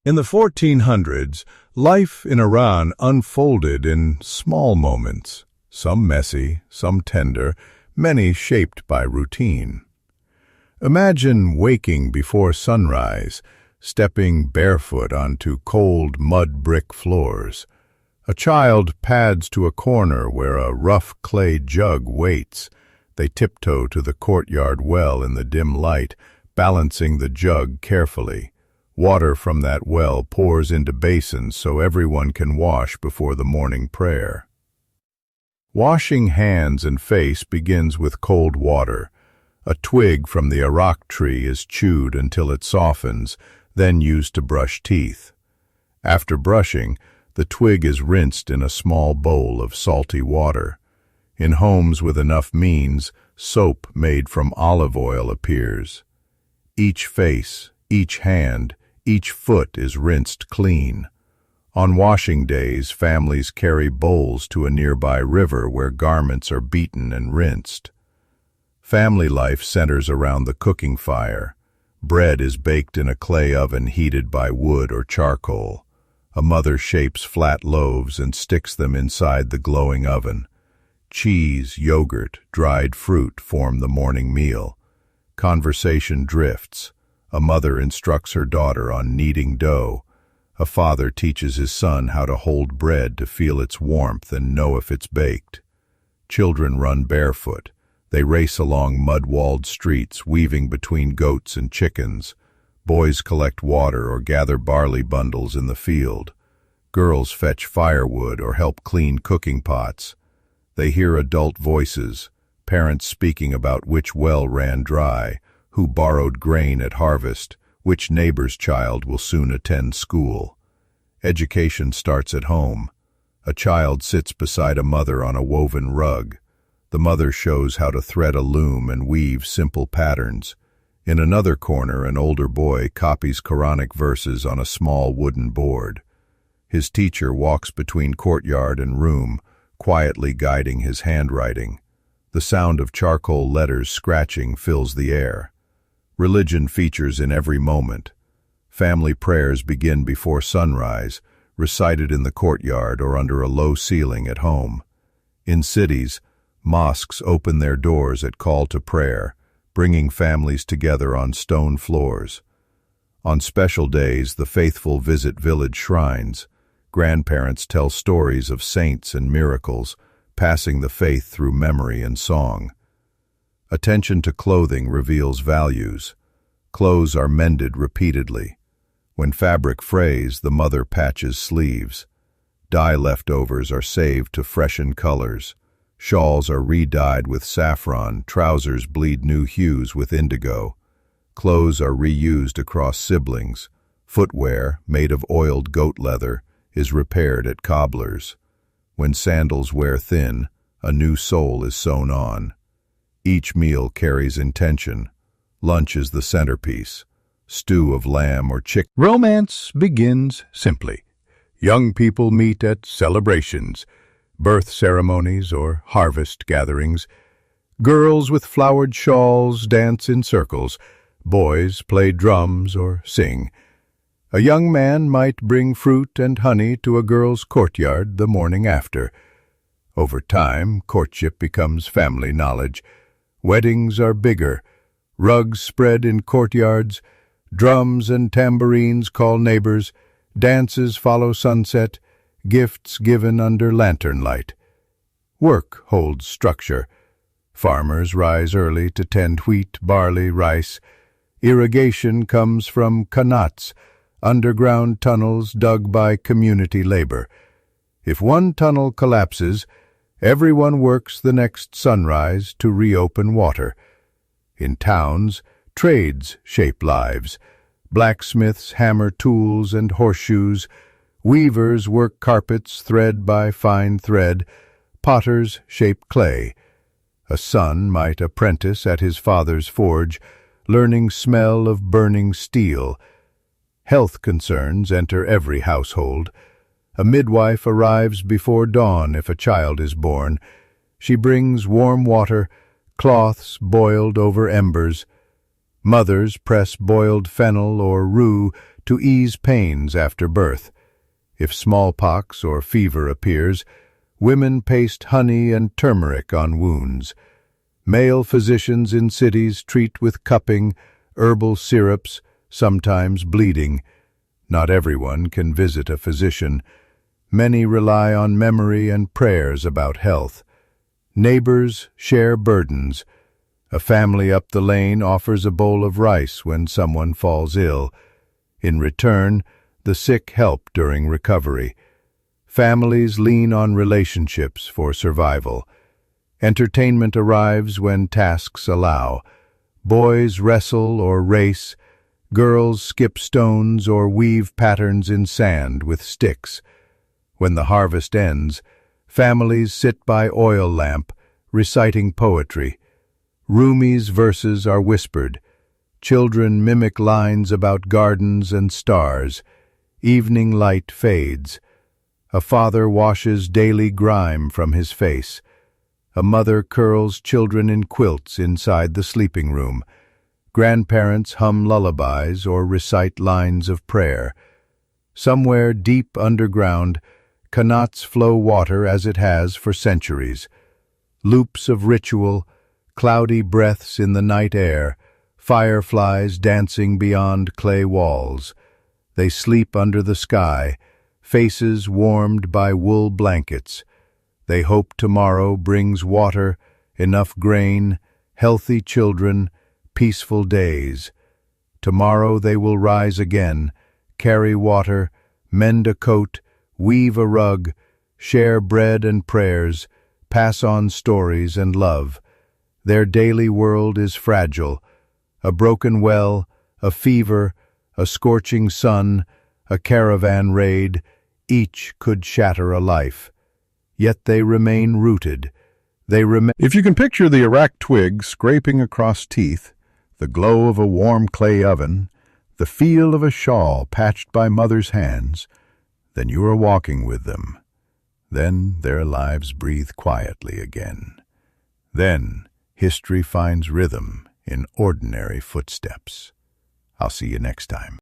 In the 1400s, life in Iran unfolded in small moments, some messy, some tender, many shaped by routine. Imagine waking before sunrise, stepping barefoot onto cold mud brick floors. A child pads to a corner where a rough clay jug waits. They tiptoe to the courtyard well in the dim light, balancing the jug carefully. Water from that well pours into basins so everyone can wash before the morning prayer. Washing hands and face begins with cold water. A twig from the arak tree is chewed until it softens, then used to brush teeth. After brushing, the twig is rinsed in a small bowl of salty water. In homes with enough means, soap made from olive oil appears. Each face, each hand, each foot is rinsed clean. On washing days, families carry bowls to a nearby river where garments are beaten and rinsed. Family life centers around the cooking fire. Bread is baked in a clay oven heated by wood or charcoal. A mother shapes flat loaves and sticks them inside the glowing oven. Cheese, yogurt, dried fruit form the morning meal. Conversation drifts. A mother instructs her daughter on kneading dough. A father teaches his son how to hold bread to feel its warmth and know if it's baked. Children run barefoot. They race along mud-walled streets, weaving between goats and chickens. Boys collect water or gather barley bundles in the field. Girls fetch firewood or help clean cooking pots. They hear adult voices, parents speaking about which well ran dry, who borrowed grain at harvest, which neighbor's child will soon attend school. Education starts at home. A child sits beside a mother on a woven rug. The mother shows how to thread a loom and weave simple patterns. In another corner, an older boy copies Quranic verses on a small wooden board. His teacher walks between courtyard and room, quietly guiding his handwriting. The sound of charcoal letters scratching fills the air. Religion features in every moment. Family prayers begin before sunrise, recited in the courtyard or under a low ceiling at home. In cities, mosques open their doors at call to prayer, bringing families together on stone floors. On special days, the faithful visit village shrines. Grandparents tell stories of saints and miracles, passing the faith through memory and song. Attention to clothing reveals values. Clothes are mended repeatedly. When fabric frays, the mother patches sleeves. Dye leftovers are saved to freshen colors. Shawls are re-dyed with saffron, trousers bleed new hues with indigo. Clothes are reused across siblings. Footwear, made of oiled goat leather, is repaired at cobblers. When sandals wear thin, a new sole is sewn on. Each meal carries intention. Lunch is the centerpiece. Stew of lamb or chicken. Romance begins simply. Young people meet at celebrations, birth ceremonies or harvest gatherings. Girls with flowered shawls dance in circles. Boys play drums or sing. A young man might bring fruit and honey to a girl's courtyard the morning after. Over time, courtship becomes family knowledge. Weddings are bigger. Rugs spread in courtyards. Drums and tambourines call neighbors. Dances follow sunset. Gifts given under lantern light. Work holds structure. Farmers rise early to tend wheat, barley, rice. Irrigation comes from qanats, underground tunnels dug by community labor. If one tunnel collapses, everyone works the next sunrise to reopen water. In towns, trades shape lives. Blacksmiths hammer tools and horseshoes. Weavers work carpets thread by fine thread. Potters shape clay. A son might apprentice at his father's forge, learning smell of burning steel. Health concerns enter every household. A midwife arrives before dawn if a child is born. She brings warm water, cloths boiled over embers. Mothers press boiled fennel or rue to ease pains after birth. If smallpox or fever appears, women paste honey and turmeric on wounds. Male physicians in cities treat with cupping, herbal syrups, sometimes bleeding. Not everyone can visit a physician. Many rely on memory and prayers about health. Neighbors share burdens. A family up the lane offers a bowl of rice when someone falls ill. In return, the sick help during recovery. Families lean on relationships for survival. Entertainment arrives when tasks allow. Boys wrestle or race. Girls skip stones or weave patterns in sand with sticks. When the harvest ends, families sit by oil lamp, reciting poetry. Rumi's verses are whispered. Children mimic lines about gardens and stars. Evening light fades. A father washes daily grime from his face. A mother curls children in quilts inside the sleeping room. Grandparents hum lullabies or recite lines of prayer. Somewhere deep underground, qanats flow water as it has for centuries. Loops of ritual, cloudy breaths in the night air, fireflies dancing beyond clay walls. They sleep under the sky, faces warmed by wool blankets. They hope tomorrow brings water, enough grain, healthy children, peaceful days. Tomorrow they will rise again, carry water, mend a coat, weave a rug, share bread and prayers, pass on stories and love. Their daily world is fragile. A broken well, a fever, a scorching sun, a caravan raid, each could shatter a life. Yet they remain rooted. If you can picture the Iraq twig scraping across teeth, the glow of a warm clay oven, the feel of a shawl patched by mother's hands, then you are walking with them. Then their lives breathe quietly again. Then history finds rhythm in ordinary footsteps. I'll see you next time.